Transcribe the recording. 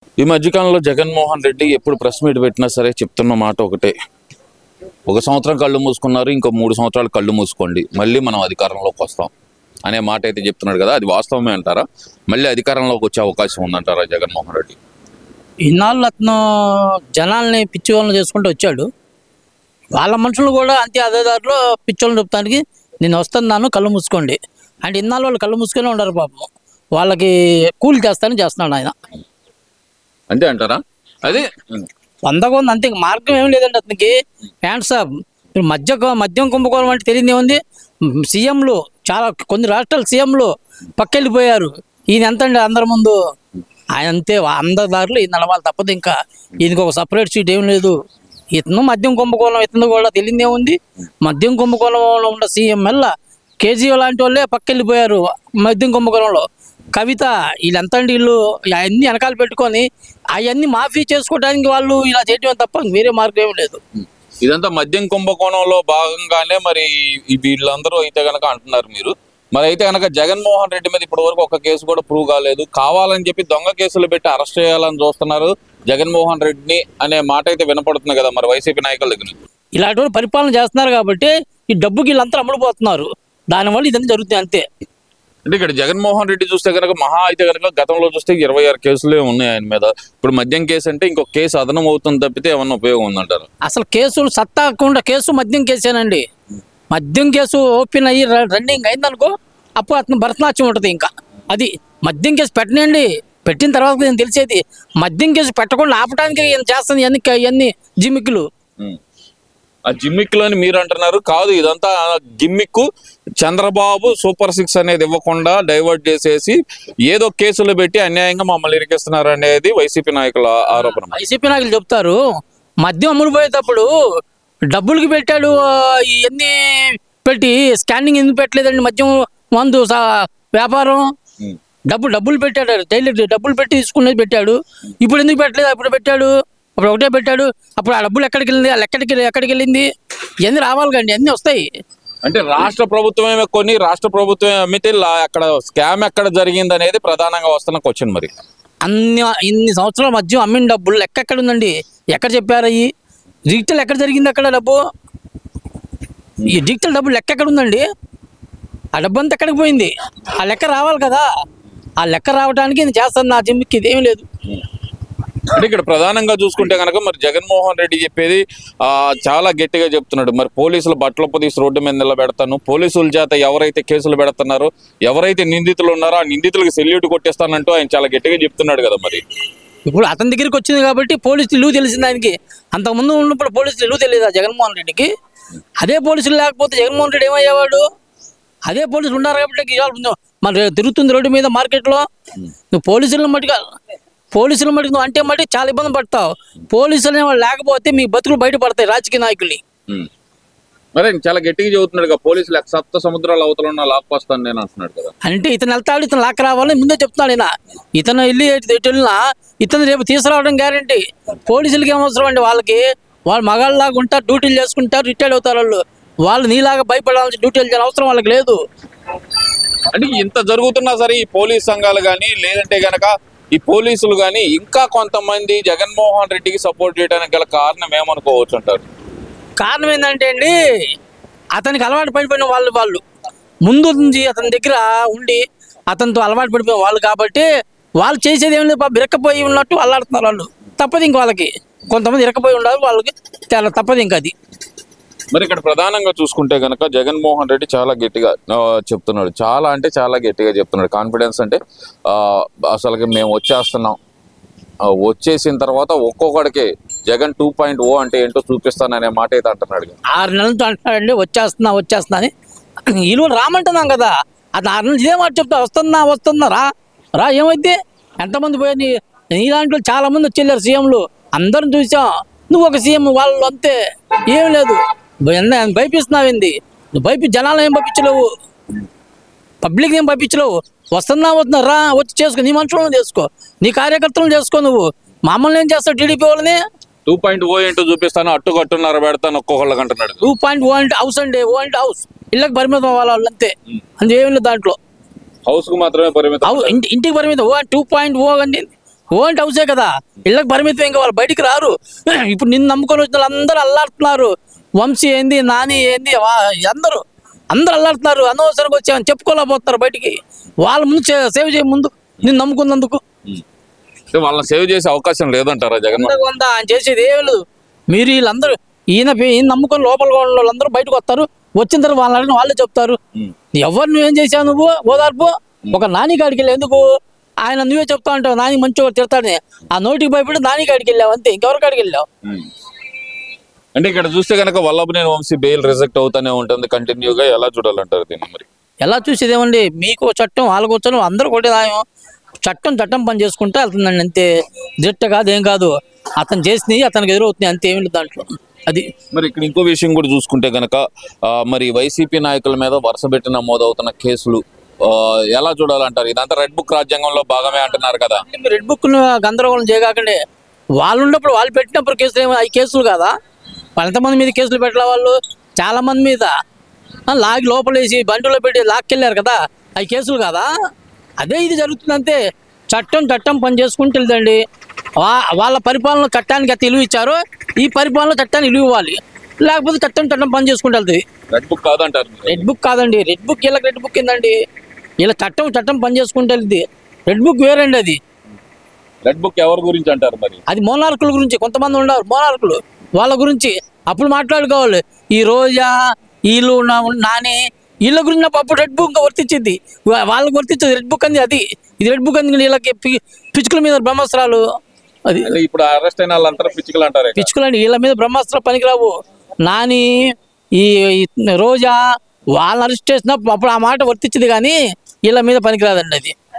ఈ మధ్యకాలంలో జగన్మోహన్ రెడ్డి ఎప్పుడు ప్రెస్ మీట్ పెట్టినా సరే చెప్తున్న మాట ఒకటే, 1 సంవత్సరం కళ్ళు మూసుకున్నారు, ఇంకో 3 సంవత్సరాలు కళ్ళు మూసుకోండి, మళ్ళీ మనం అధికారంలోకి వస్తాం అనే మాట అయితే చెప్తున్నాడు కదా. అది వాస్తవమే అంటారా? మళ్ళీ అధికారంలోకి వచ్చే అవకాశం ఉందంటారా జగన్మోహన్ రెడ్డి? ఇన్నాళ్ళు అతను జనాల్ని పిచ్చి వాళ్ళని చేసుకుంటూ వచ్చాడు. వాళ్ళ మనుషులు కూడా అంతే అదే దారిలో పిచ్చోళ్ళని చెప్తానికి నేను వస్తున్నాను కళ్ళు మూసుకోండి అంటే ఇన్నాళ్ళు వాళ్ళు కళ్ళు మూసుకొని ఉండరు పాపం. వాళ్ళకి కూలి చేస్తున్నాడు ఆయన. అంతే అంటారా? అదే 100 అంతే, మార్గం ఏం లేదండి అతనికి. Hands of. మద్యం కుంభకోణం అంటే తెలియదు ఏముంది. సీఎంలు చాలా కొన్ని రాష్ట్రాల సీఎంలు పక్కెళ్ళిపోయారు. ఈయన ఎంత అండి అందరి ముందు? ఆయన అంతే, అందరి దారిలో ఈయన నడవాలి తప్పదు. ఇంకా ఈయనకి ఒక సపరేట్ సీట్ ఏం లేదు. ఇతను మద్యం కుంభకోణం, ఇతను కూడా తెలియదు ఏముంది. మద్యం కుంభకోణంలో ఉన్న సీఎం వల్ల కేజీఆర్ లాంటి వాళ్ళే పక్కెళ్ళిపోయారు మద్యం కుంభకోణంలో. కవిత వీళ్ళంతా అండి, వీళ్ళు అవన్నీ వెనకాల పెట్టుకొని అవన్నీ మాఫీ చేసుకోవడానికి వాళ్ళు ఇలా చేయటం తప్ప వేరే మార్గం ఏమి లేదు. ఇదంతా మద్యం కుంభకోణంలో భాగంగానే మరి వీళ్ళందరూ అయితే కనుక అంటున్నారు మీరు. మరి అయితే కనుక జగన్మోహన్ రెడ్డి మీద ఇప్పటి వరకు ఒక కేసు కూడా ప్రూవ్ కాలేదు, కావాలని చెప్పి దొంగ కేసులు పెట్టి అరెస్ట్ చేయాలని చూస్తున్నారు జగన్మోహన్ రెడ్డిని అనే మాట అయితే వినపడుతుంది కదా మరి వైసీపీ నాయకుల దగ్గర నుంచి. ఇలాంటి వాళ్ళు పరిపాలన చేస్తున్నారు కాబట్టి ఈ డబ్బుకి వీళ్ళంతా అమ్ముడుపోతున్నారు. దానివల్ల ఇదంతా జరుగుతుంది అంతే. అంటే ఇక్కడ జగన్మోహన్ రెడ్డి చూస్తే కనుక మహా అయితే కనుక గతంలో చూస్తే 26 కేసులే ఉన్నాయి ఆయన మీద. ఇప్పుడు మద్యం కేసు అంటే ఇంకొక కేసు అదనం అవుతుంది తప్పితే ఏమన్నా ఉపయోగం ఉందంటారు? అసలు కేసులు సత్తాకుండా కేసు మద్యం కేసేనండి. మద్యం కేసు ఓపెన్ అయ్యి రన్నింగ్ అయిందనుకో అప్పుడు అతను భరతనాట్యం ఉంటుంది. ఇంకా అది మద్యం కేసు పెట్టనండి. పెట్టిన తర్వాత నేను తెలిసేది మద్యం కేసు పెట్టకుండా ఆపడానికి ఈయన చేస్తుంది ఇవన్నీ జిమ్మిక్కులు. ఆ జిమ్మిక్లు అని మీరు అంటున్నారు, కాదు ఇదంతా గిమ్మిక్కు. చంద్రబాబు సూపర్ 6 అనేది ఇవ్వకుండా డైవర్ట్ చేసేసి ఏదో కేసులు పెట్టి అన్యాయంగా మమ్మల్ని ఇరికిస్తున్నారు అనేది వైసీపీ నాయకుల ఆరోపణ. వైసీపీ నాయకులు చెప్తారు మద్యం అమ్ముడుపోయేటప్పుడు డబ్బులకి పెట్టాడు, ఇవన్నీ పెట్టి స్కానింగ్ ఎందుకు పెట్టలేదండి? మద్యం మందు వ్యాపారం డబ్బులు పెట్టాడు, డైలీ డబ్బులు పెట్టి తీసుకునేది పెట్టాడు. ఇప్పుడు ఎందుకు పెట్టలేదు? అప్పుడు పెట్టాడు, అప్పుడు ఒకటే పెట్టాడు. అప్పుడు ఆ డబ్బులు ఎక్కడికి వెళ్ళింది? వాళ్ళు ఎక్కడికి వెళ్ళింది? ఇవన్నీ రావాలి కండి, అన్నీ వస్తాయి. అంటే రాష్ట్ర ప్రభుత్వమే కొన్ని, రాష్ట్ర ప్రభుత్వమే అమ్మితే అక్కడ స్కామ్ ఎక్కడ జరిగింది అనేది ప్రధానంగా వస్తున్న క్వశ్చన్. మరి ఇన్ని సంవత్సరాల మద్యం అమ్మిన డబ్బులు లెక్క ఎక్కడ ఉందండి? ఎక్కడ చెప్పారు? అయ్యి డిజిటల్ ఎక్కడ జరిగింది? అక్కడ డబ్బు ఈ డిజిటల్ డబ్బు లెక్క ఎక్కడ ఉందండి? ఆ డబ్బు అంతా ఎక్కడికి పోయింది? ఆ లెక్క రావాలి కదా. ఆ లెక్క రావడానికి నేను చేస్తాను, నా జిమ్మికి ఇదేమి లేదు. అంటే ఇక్కడ ప్రధానంగా చూసుకుంటే కనుక మరి జగన్మోహన్ రెడ్డి చెప్పేది చాలా గట్టిగా చెప్తున్నాడు. మరి పోలీసులు బట్టలొప్ప తీసి రోడ్డు మీద నిలబెడతాను, పోలీసుల చేత ఎవరైతే కేసులు పెడుతున్నారో, ఎవరైతే నిందితులు ఉన్నారో ఆ నిందితులకు సెల్యూట్ కొట్టేస్తానంటూ ఆయన చాలా గట్టిగా చెప్తున్నాడు కదా. మరి ఇప్పుడు అతని దగ్గరికి వచ్చింది కాబట్టి పోలీసులు ఇల్లు తెలిసింది ఆయనకి. అంతకుముందు ఉన్నప్పుడు పోలీసులు ఇల్లు తెలియదా జగన్మోహన్ రెడ్డికి? అదే పోలీసులు లేకపోతే జగన్మోహన్ రెడ్డి ఏమయ్యేవాడు? అదే పోలీసులు ఉన్నారు కాబట్టి మరి తిరుగుతుంది రోడ్డు మీద మార్కెట్లో. నువ్వు పోలీసులను మటుకు నువ్వు అంటే మటుకు చాలా ఇబ్బంది పడతావు. పోలీసులు లేకపోతే మీ బతుకులు బయటపడతాయి రాజకీయ నాయకుల్ని. మరి చాలా గట్టిగా చెబుతున్నాడు, పోలీసులు సప్త సముద్రాల అవతల లాక్కొస్తాను నేను అంటున్నాడు కదా. అంటే ఇతను వెళ్తాడు, ఇతను లాక్ రావాలని ముందే చెప్తున్నాడు. ఇతను వెళ్ళి ఎటు వెళ్ళినా ఇతను రేపు తీసుకురావడం గ్యారంటీ. పోలీసులకి ఏమవసరం అండి? వాళ్ళు మగాళ్ళలాగా ఉంటారు, డ్యూటీలు చేసుకుంటారు, రిటైర్డ్ అవుతారు. వాళ్ళు నీలాగా భయపడాల్సిన డ్యూటీలు చేయాల్సిన అవసరం వాళ్ళకి లేదు. అంటే ఇంత జరుగుతున్నా సరే ఈ పోలీస్ సంఘాలు కానీ లేదంటే గనక ఈ పోలీసులు కానీ ఇంకా కొంతమంది జగన్మోహన్ రెడ్డికి సపోర్ట్ చేయడానికి గల కారణం ఏమనుకోవచ్చు అంటారు? కారణం ఏంటంటే అండి, అతనికి అలవాటు పడిపోయిన వాళ్ళు ముందు నుంచి అతని దగ్గర ఉండి అతనితో అలవాటు పడిపోయిన వాళ్ళు కాబట్టి వాళ్ళు చేసేది ఏమి లేదు, ఇరక్కపోయి ఉన్నట్టు అల్లాడుతున్నారు వాళ్ళు. తప్పదు ఇంక వాళ్ళకి, కొంతమంది ఇరక్కపోయి ఉండాలి, వాళ్ళకి తప్పదు ఇంకా అది. మరి ఇక్కడ ప్రధానంగా చూసుకుంటే కనుక జగన్మోహన్ రెడ్డి చాలా గట్టిగా చెప్తున్నాడు, చాలా అంటే చాలా గట్టిగా చెప్తున్నాడు. కాన్ఫిడెన్స్ అంటే అసలుకి మేము వచ్చేస్తున్నాం, వచ్చేసిన తర్వాత ఒక్కొక్కడికి జగన్ 2.0 అంటే ఏంటో చూపిస్తాననే మాట అయితే అంటున్నాడు. 6 నెలలతో అంటున్నాడండి వచ్చేస్తున్నా అని. వీళ్ళు రామంటున్నాం కదా, అది 6 నెలలు ఇదే మాట చెప్తా, వస్తున్నా రా ఏమైతే ఎంతమంది పోయి నీలాంటి చాలా మంది వచ్చేళ్ళారు సీఎంలు, అందరం చూసాం. నువ్వు ఒక సీఎం, వాళ్ళు అంతే, ఏం లేదు. భయపిస్తున్నావేంది? నువ్వు జనాలు ఏం పంపించలేవు, పబ్లిక్ ఏం పంపించలేవు. వస్తున్నా రా, వచ్చి చేసుకో, నీ మనుషులను చేసుకో, నీ కార్యకర్తలను చేసుకో. నువ్వు మమ్మల్ని ఏం చేస్తావు? టీడీపీ వాళ్ళని 2.0 ఏంటో చూపిస్తాను, అట్టుకట్టున్నర పెడతాను ఒక్కొక్కళ్ళకి అంటున్నాడు. 2.0 అంటే హౌస్ అండి, ఓ అంటే హౌస్, ఇళ్ళకి పరిమితం అవ్వాలి వాళ్ళు అంతే. అందుకేం లేదు దాంట్లో. హౌస్ కు మాత్రమే పరిమితం, ఇంటికి పరిమితం. 2.0 అండి, ఓంటి హౌసే కదా, ఇళ్ళకి పరిమితం, ఇంకా వాళ్ళు బయటికి రారు. ఇప్పుడు నిన్ను నమ్ముకొని వచ్చిన వాళ్ళందరూ అల్లాడుతున్నారు. వంశీ ఏంది, నాని ఏంది, అందరూ అల్లాడుతున్నారు. అనవసరంగా వచ్చామని చెప్పుకోలేకపోతున్నారు బయటికి. వాళ్ళ ముందు సేవ్ చేయ, ముందు నిన్ను నమ్ముకున్నందుకు. అంటే వాళ్ళని సేవ్ చేసే అవకాశం లేదంటారా జగన్? వంద ఆయన చేసేది ఏమి లేదు. మీరు వీళ్ళందరూ ఈయన నమ్ముకొని లోపల వాళ్ళందరూ బయటకు వస్తారు. వచ్చిన తర్వాత వాళ్ళని వాళ్ళే చెప్తారు. ఎవరు నువ్వేం చేసావు, నువ్వు ఓదార్పు. ఒక నాని కాడికి వెళ్ళి ఎందుకు ఆయన నువ్వే చెప్తా ఉంటావు, నాని మంచిగా తిడతాడని. ఆ నోటికి భయపడి నాని కాడికి వెళ్ళావు అంతే, ఇంకెవరి కాడికి వెళ్ళావు? అంటే ఇక్కడ చూస్తే కనుక వల్లభనేని వంశీ బెయిల్ రిజెక్ట్ అవుతానే ఉంటుంది కంటిన్యూగా. ఎలా చూడాలంటారు దీన్ని మరి? ఎలా చూసేదేమండి, మీకు చట్టం వాళ్ళకు వచ్చాను, అందరూ ఒకటే న్యాయం. చట్టం పని చేసుకుంటే వెళ్తుందండి అంతే. దిట్ట కాదు, ఏం కాదు. అతను చేసినవి అతనికి ఎదురవుతున్నాయి అంతే, ఏమి లేదు దాంట్లో. అది మరి ఇక్కడ ఇంకో విషయం కూడా చూసుకుంటే కనుక మరి వైసీపీ నాయకుల మీద వరుసపెట్టి నమోదవుతున్న కేసులు ఎలా చూడాలంటారు? ఇదంతా రెడ్ బుక్ రాజ్యాంగంలో భాగమే అంటున్నారు కదా. రెడ్ బుక్ గందరగోళం చేయగాకండి. వాళ్ళు ఉన్నప్పుడు వాళ్ళు పెట్టినప్పుడు కేసులు ఏమో అవి కేసులు కాదా? ఎంతమంది మీద కేసులు పెట్టాల వాళ్ళు? చాలా మంది మీద లాగి లోపలేసి బండిలో పెట్టి లాక్కెళ్ళారు కదా, అవి కేసులు కాదా? అదే ఇది జరుగుతుంది అంతే. చట్టం పని చేసుకుంటూ వెళ్దండి. వాళ్ళ పరిపాలన చట్టానికి అయితే విలువ ఇచ్చారో, ఈ పరిపాలన చట్టానికి విలువ ఇవ్వాలి. లేకపోతే చట్టం పని చేసుకుంటూ వెళ్తుంది. రెడ్ బుక్ కాదంటారు? రెడ్ బుక్ కాదండి. రెడ్ బుక్ వీళ్ళకి రెడ్ బుక్ ఏందండి? ఇలా చట్టం పని చేసుకుంటూ వెళ్తుంది. రెడ్ బుక్ వేరండి. అది రెడ్ బుక్ ఎవరి గురించి అంటారు మరి? అది మోనార్కుల గురించి. కొంతమంది ఉన్నారు మోనార్కులు, వాళ్ళ గురించి అప్పుడు మాట్లాడుకోవాలి. ఈ రోజా వీళ్ళు నాని వీళ్ళ గురించి అప్పుడు రెడ్ బుక్ వర్తించింది, వాళ్ళకి వర్తించదు రెడ్ బుక్ అంది. అది ఇది రెడ్ బుక్ అంది. వీళ్ళకి పిచ్చుకల మీద బ్రహ్మాస్త్రాలు. అది ఇప్పుడు అరెస్ట్ అయిన వాళ్ళంతా పిచ్చుకలు అంటారు. పిచ్చుకలు అండి, వీళ్ళ మీద బ్రహ్మాస్త్రాలు పనికిరావు. నాని ఈ రోజా వాళ్ళని అరెస్ట్ చేసినప్పుడు అప్పుడు ఆ మాట వర్తించింది, కానీ వీళ్ళ మీద పనికిరాదండి అది.